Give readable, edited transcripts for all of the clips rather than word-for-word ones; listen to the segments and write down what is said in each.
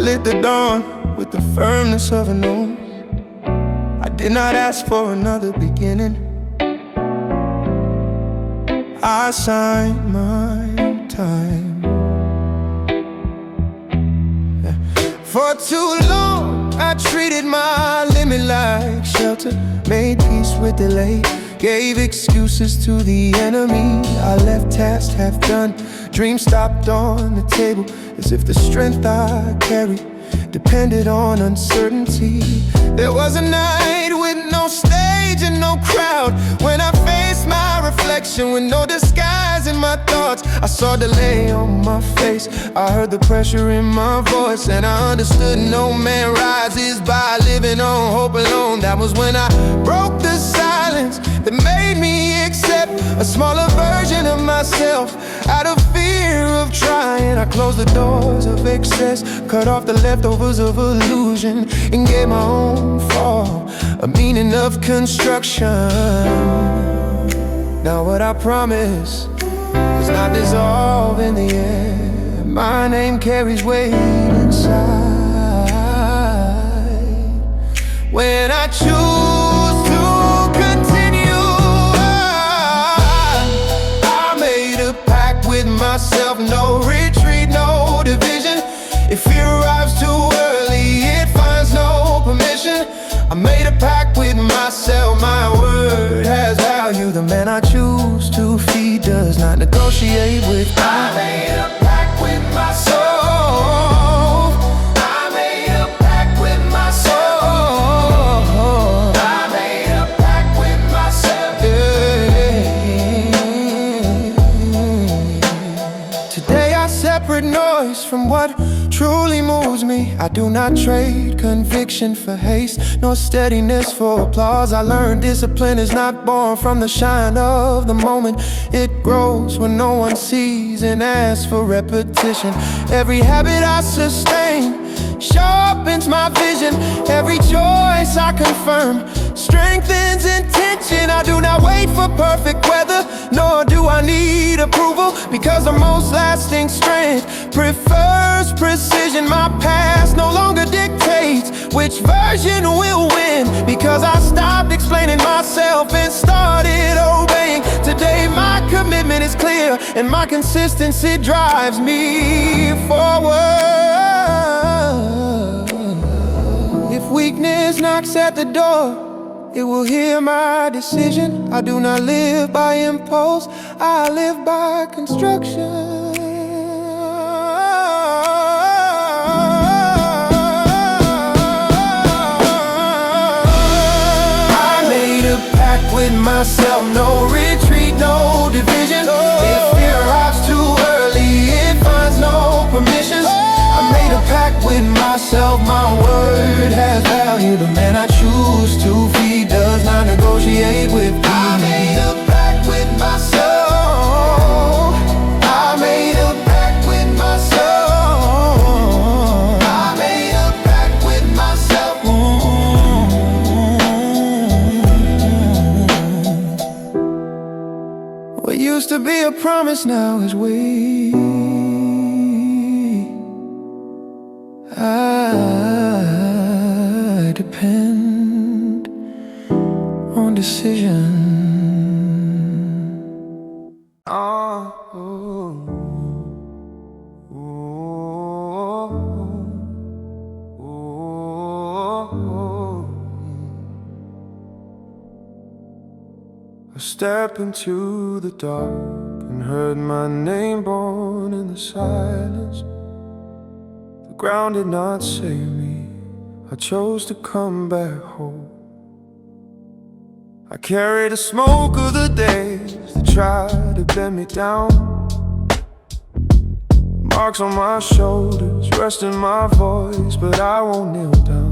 lit the dawn with the firmness of an oath. I did not ask for another beginning. I signed my time. For too long I treated my limit like shelter, made peace with delay, gave excuses to the enemy. I left tasks half done, dreams stopped on the table, as if the strength I carried depended on uncertainty. There was a night with no stage and no crowd, when I faced my reflection with no disguise in my thoughts. I saw delay on my face, I heard the pressure in my voice, and I understood no man rises by living on hope alone. That was when I broke the silence that made me accept a smaller version of myself. Out of fear of trying, I closed the doors of excess, cut off the leftovers of illusion, and gave my own fall a meaning of construction. Now what I promise does not dissolve in the air. My name carries weight inside. When I choose to continue, I made a pact with myself. No retreat, no division. If fear arrives too early, it finds no permission. I made a pact with myself. My word has value. The man I choose to feed does not negotiate with me. I made a pact with myself. I made a pact with myself. I made a pact with myself. Today I separate noise from what truly moves me. I do not trade conviction for haste, nor steadiness for applause. I learned discipline is not born from the shine of the moment. It grows when no one sees and asks for repetition. Every habit I sustain sharpens my vision. Every choice I confirm strengthens intention. I do not wait for perfect weather, nor do I need approval, because the most lasting strength prefers precision. My past no longer dictates which version will win, because I stopped explaining myself and started obeying. Today my commitment is clear, and my consistency drives me forward. If weakness knocks at the door, it will hear my decision. I do not live by impulse, I live by construction. With myself, no retreat, no division. If fear arrives too early, it finds no permission. I made a pact with myself, my word has value. The man I choose to feed does not negotiate with me. I made a pact with myself. I made a pact with myself. I made a pact with myself. What used to be a promise now is weight. I depend on decision. I stepped into the dark and heard my name born in the silence. The ground did not save me, I chose to come back home. I carried the smoke of the days that tried to bend me down. Marks on my shoulders, resting my voice, but I won't kneel down.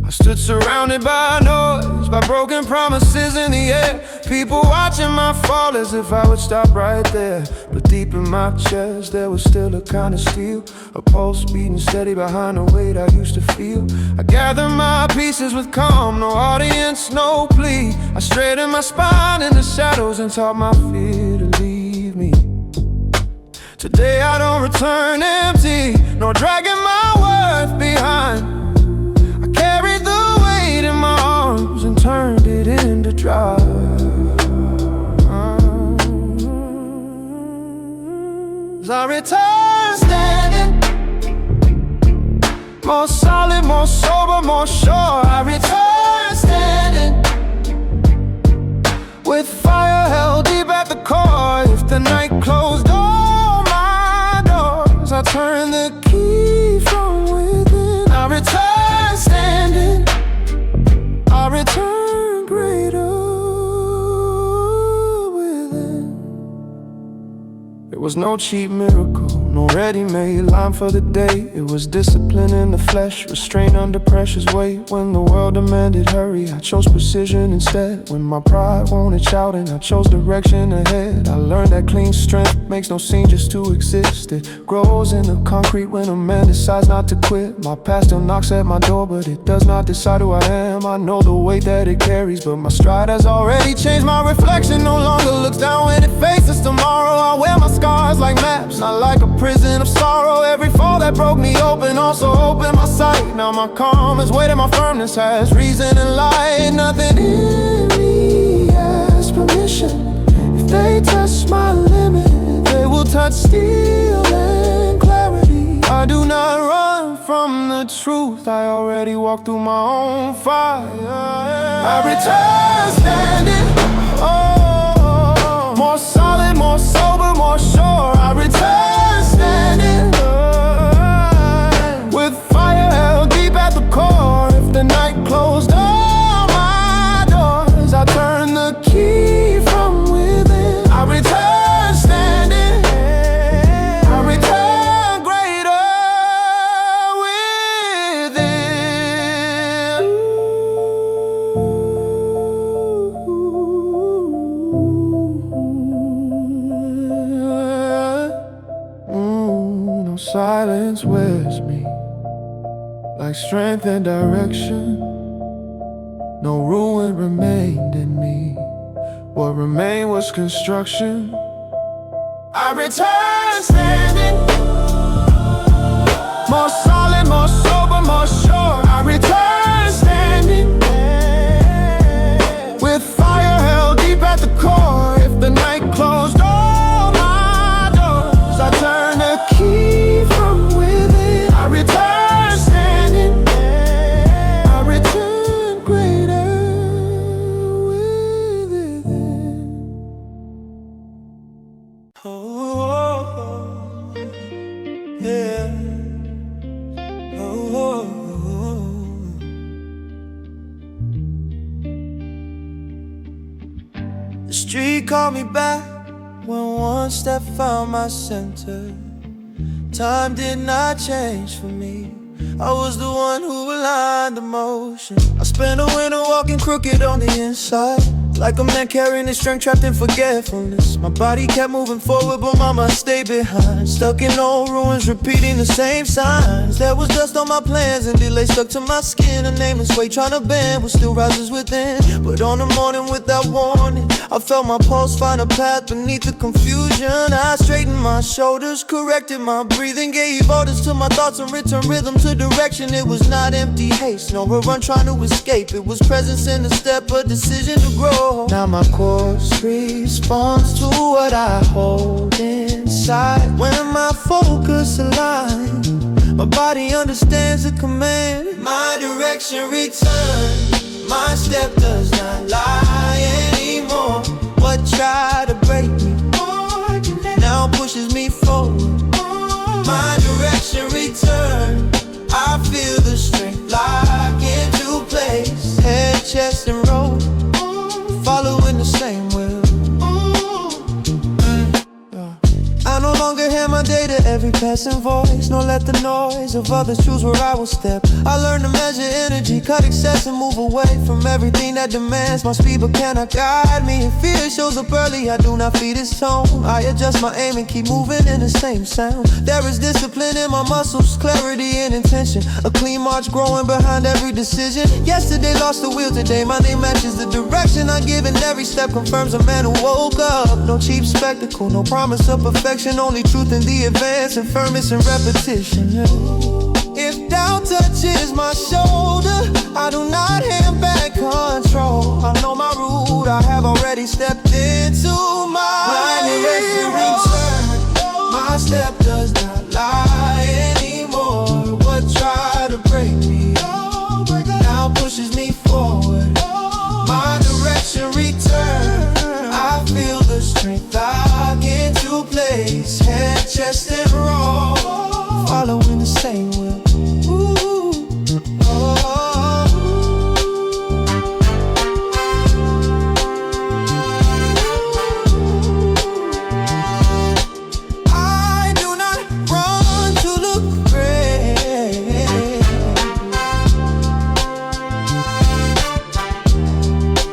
I stood surrounded by noise, by broken promises in the air. People watching my fall as if I would stop right there. But deep in my chest there was still a kind of steel, a pulse beating steady behind the weight I used to feel. I gathered my pieces with calm, no audience, no plea. I straightened my spine in the shadows and taught my fear to leave me. Today I don't return empty, nor dragging my As I return standing, more solid, more sober, more sure. I return standing, with fire held deep at the core. If the night closed all my doors, I turn the key from within. I return standing, I return greater within. It was no cheap miracle, no ready-made line for the day. It was discipline in the flesh, restraint under pressure's weight. When the world demanded hurry, I chose precision instead. When my pride wanted shouting, I chose direction ahead. I learned that clean strength makes no scene just to exist. It grows in the concrete when a man decides not to quit. My past still knocks at my door, but it does not decide who I am. I know the weight that it carries, but my stride has already changed. My reflection no longer looks down when it faces tomorrow. I wear my scars like maps, not like a prison of sorrow. Every fall that broke me open also opened my sight. Now my calm is weight and my firmness has reason and light. Nothing in me has permission. If they touch my limit, they will touch steel and clarity. I do not run from the truth, I already walked through my own fire. I return standing, oh, more solid, more sober, more sure. I return standing, with fire held deep at the core. If the night closed all my doors, I turn the key from within. I return standing, I return greater within. No silence wears me like strength and direction. No ruin remained in me, what remained was construction. I return standing, more solid, more sober, more sure. I return standing, with fire held deep at the core. If the night closed all my doors, I turn the key from within. I return standing, I return greater within. Oh, yeah. Oh. The street called me back when one step found my center. Time did not change for me, I was the one who aligned the motion. I spent a winter walking crooked on the inside, like a man carrying his strength trapped in forgetfulness. My body kept moving forward, but my mind stayed behind, stuck in old ruins, repeating the same signs. There was dust on my plans and delay stuck to my skin. A nameless weight trying to bend what still rises within. But on the morning without warning, I felt my pulse find a path beneath the confusion. I straightened my shoulders, corrected my breathing, gave orders to my thoughts and returned rhythm to direction. It was not empty haste, nor a run trying to escape. It was presence in the step, a decision to grow. Now my course responds to what I hold inside. When my focus aligns, my body understands the command. My direction returns, my step does not lie anymore. What tried to break me now pushes me forward. My direction returns, I feel the strength lock into place. Head, chest, and roll, following the same will. I no longer hand my day to every passing voice, nor let the noise of others choose where I will step. I learned to measure energy, cut excess and move away from everything that demands my speed but cannot guide me. If fear shows up early, I do not feed its tone. I adjust my aim and keep moving in the same sound. There is discipline in my muscles, clarity and intention, a clean march growing behind every decision. Yesterday lost the wheel, today my name matches the direction I give, and every step confirms a man who woke up. No cheap spectacle, no promise of perfection, only truth in the advance and firmness and repetition. If doubt touches my shoulder, I do not hand back control. I know my route, I have already stepped into my direction return. My step does not lie anymore. What tried to break me now pushes me forward. My direction return. I feel the strength I get to place. Head, chest, and roll, following the same will. I do not run to look great.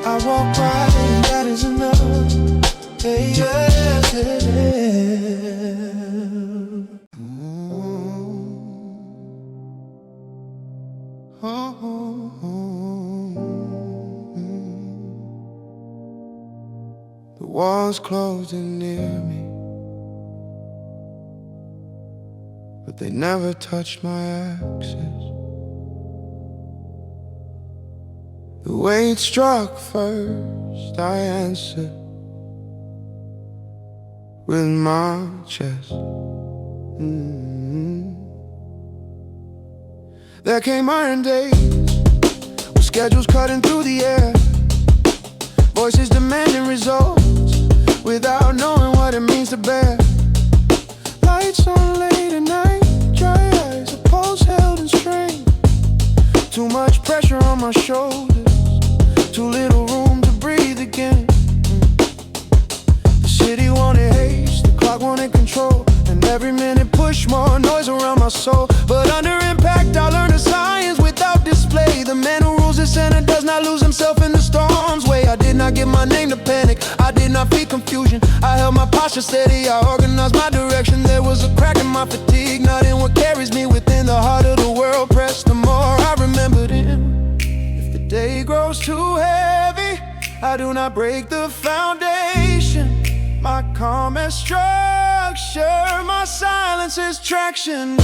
I walk right, and that is enough. Hey, yes, it is. The walls closed in near me, but they never touched my axis. The way it struck first, I answered with my chest. There came iron days, with schedules cutting through the air, voices demanding results without knowing what it means to bear. Lights on late at night, dry eyes, a pulse held and strained. Too much pressure on my shoulders, too little room to breathe again. The city wanted haste, the clock wanted control, and every minute pushed more noise around my soul. But under impact I learned the science without display. The man who rules the center does not lose himself in the storm's way. I did not give my name to panic, I did not feed confusion. I held my posture steady, I organized my direction. There was a crack in my fatigue, not in what carries me within the heart of the world. Pressed the more I remembered him. If the day grows too heavy, I do not break the foundation. My calm is structure, my silence is traction.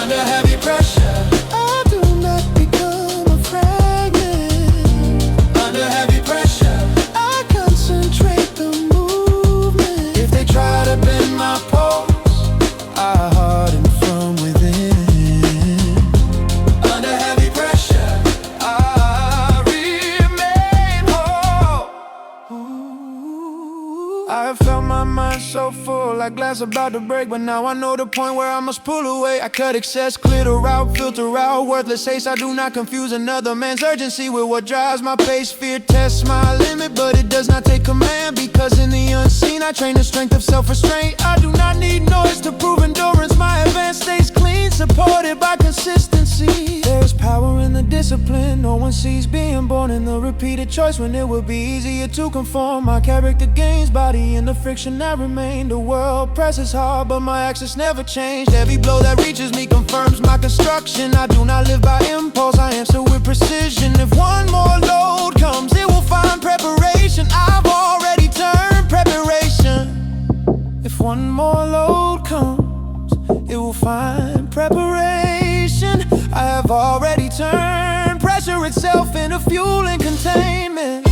Under heavy pressure, I do not become a fragment. Under heavy pressure, I concentrate the movement. If they try to bend my pose, I harden from within. Under heavy pressure, I remain whole. I have felt my mind so full, like glass about to break. But now I know the point where I must pull away. I cut excess, clear the route, filter out worthless haste. I do not confuse another man's urgency with what drives my pace. Fear tests my limit, but it does not take command. Because in the unseen I train the strength of self-restraint. I do not need noise to prove endurance. My advance stays clean, supported by consistency. There's power in the discipline no one sees, being born in the repeated choice when it would be easier to conform. My character gains body in the friction that remained. The world presses hard, but my access never changed. Every blow that reaches me confirms my construction. I do not live by impulse, I answer with precision. If one more load comes, it will find preparation. I've already turned preparation. If one more load comes, it will find preparation. I have already turned pressure itself into fuel and containment.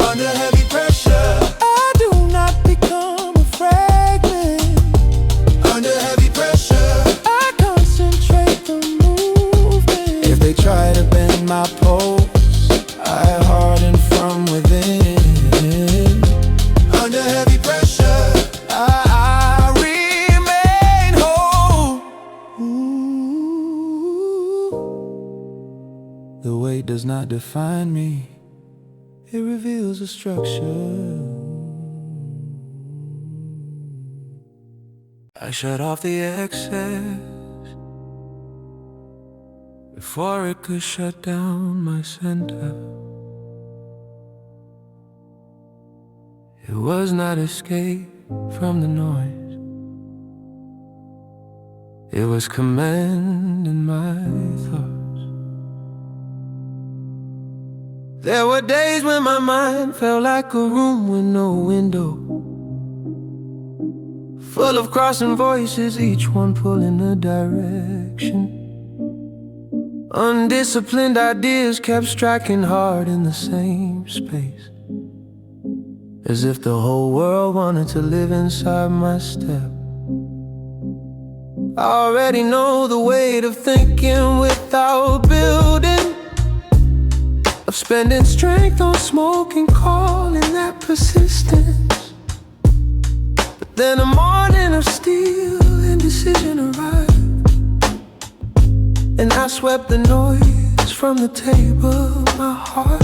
Under heavy pressure, I do not become a fragment. Under heavy pressure, I concentrate the movement. If they try to bend my pose, I harden from within. Under heavy pressure, I remain whole. The weight does not define me, it reveals a structure. I shut off the excess before it could shut down my center. It was not escape from the noise, it was command in my thoughts. There were days when my mind felt like a room with no window, full of crossing voices, each one pulling a direction. Undisciplined ideas kept striking hard in the same space, as if the whole world wanted to live inside my step. I already know the weight of thinking without building, of spending strength on smoking, calling that persistence. But then a morning of steel indecision arrived, and I swept the noise from the table of my heart.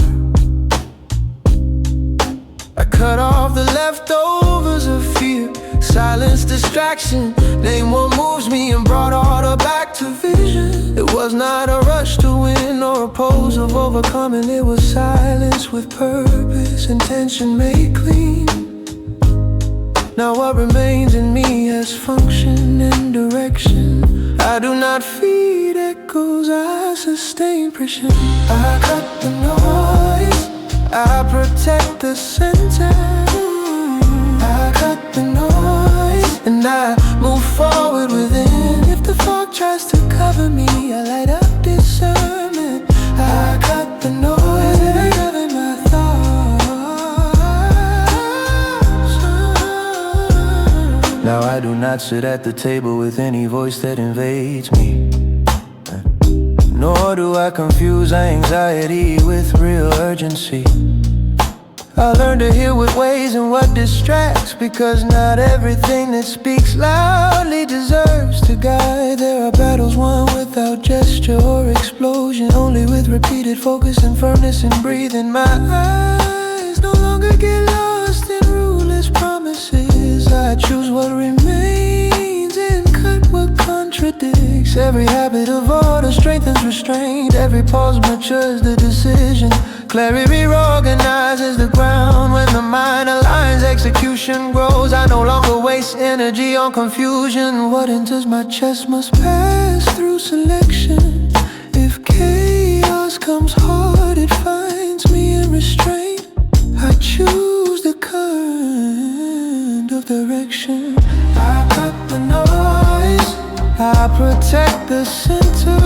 I cut off the leftovers of fear, silence, distraction, name what moves me, and brought order back to vision. It was not a rush to win or a pose of overcoming. It was silence with purpose, intention made clean. Now what remains in me has function and direction. I do not feed echoes, I sustain pressure. I cut the noise, I protect the center. I cut the noise, and I move forward within. If the fog tries to cover me, I light up discernment. I cut the noise, and I govern my thoughts. Now I do not sit at the table with any voice that invades me, nor do I confuse anxiety with real urgency. I learned to hear what weighs and what distracts, because not everything that speaks loudly deserves to guide. There are battles won without gesture or explosion, only with repeated focus and firmness and breathing. My eyes no longer get lost in ruleless promises. I choose what remains and cut what contradicts. Every habit of order strengthens restraint. Every pause matures the decision. Clarity reorganizes the ground. When the mind aligns, execution grows. I no longer waste energy on confusion. What enters my chest must pass through selection. If chaos comes hard, it finds me in restraint. I choose the current of direction. I cut the noise, I protect the center.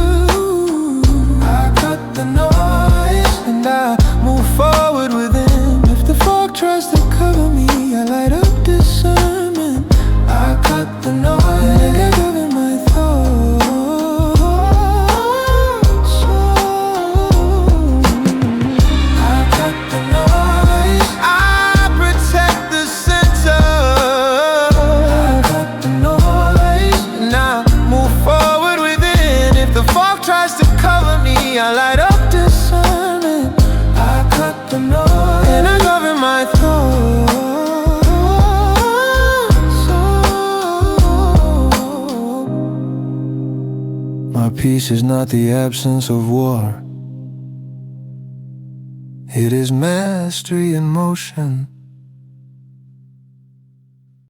I cut the noise, and I move forward within. If the fog tries to cover me, I light up discernment. I cut the noise, and I govern my thoughts. I cut the noise, I protect the center. I cut the noise, and I move forward within. If the fog tries to cover me, I light up discernment. I cut the noise, and I govern my thoughts. My peace is not the absence of war. It is mastery in motion.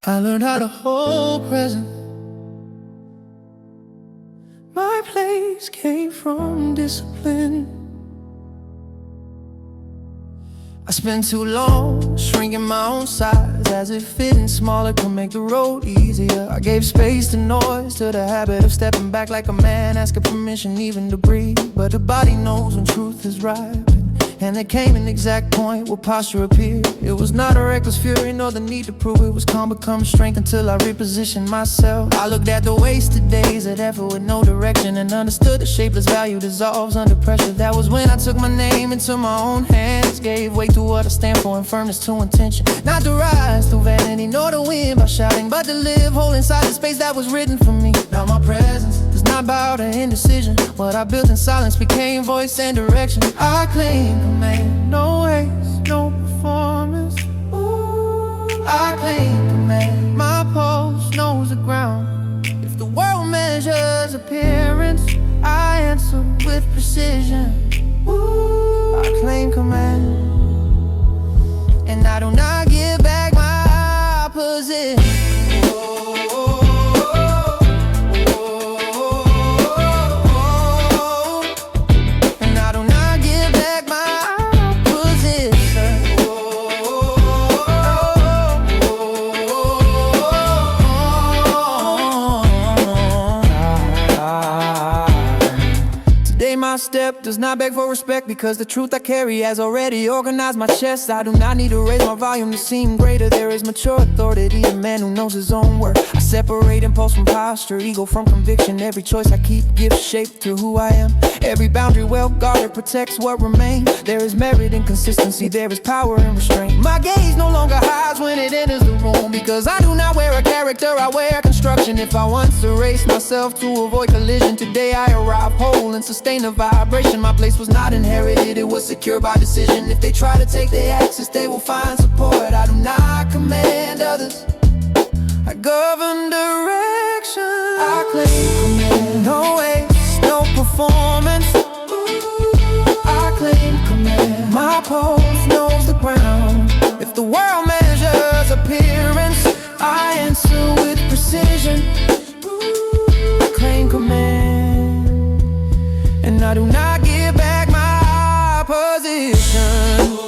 I learned how to hold present. My place came from discipline. I spent too long shrinking my own size, as if fitting smaller could make the road easier. I gave space to noise, to the habit of stepping back like a man, asking permission even to breathe. But the body knows when truth is ripe, and there came an exact point where posture appeared. It was not a reckless fury, nor the need to prove it was calm become strength, until I repositioned myself. I looked at the wasted days of effort with no direction, and understood the shapeless value dissolves under pressure. That was when I took my name into my own hands, gave way to what I stand for, and firmness to intention. Not to rise through vanity, nor to win by shouting, but to live whole inside the space that was written for me. Now my presence does not bow to indecision. What I built in silence became voice and direction. I claim command, no haste, no performance. I claim command, my pulse knows the ground. If the world measures appearance, I answer with precision. I claim command, and I do not give back my position. My my step does not beg for respect, because the truth I carry has already organized my chest. I do not need to raise my volume to seem greater. There is mature authority, a man who knows his own worth. I separate impulse from posture, ego from conviction. Every choice I keep gives shape to who I am. Every boundary well guarded protects what remains. There is merit in consistency, there is power in restraint. My gaze no longer hides when it enters the room, because I do not wear a character, I wear construction. If I once erased myself to avoid collision, today I arrive whole and sustain a vibration. My place was not inherited, it was secured by decision. If they try to take their access, they will find support. I do not command others, I govern direction. I claim command, no waste, no performance. I claim command, my pulse knows the ground. If the world measures appearance, I answer with precision. I claim command, and I do not give back my position.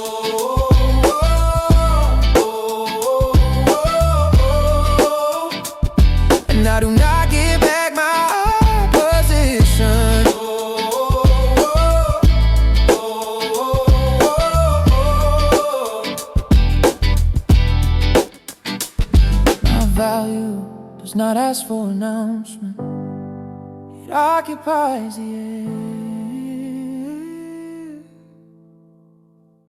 And I do not give back my position. My value does not ask for announcement, it occupies the air.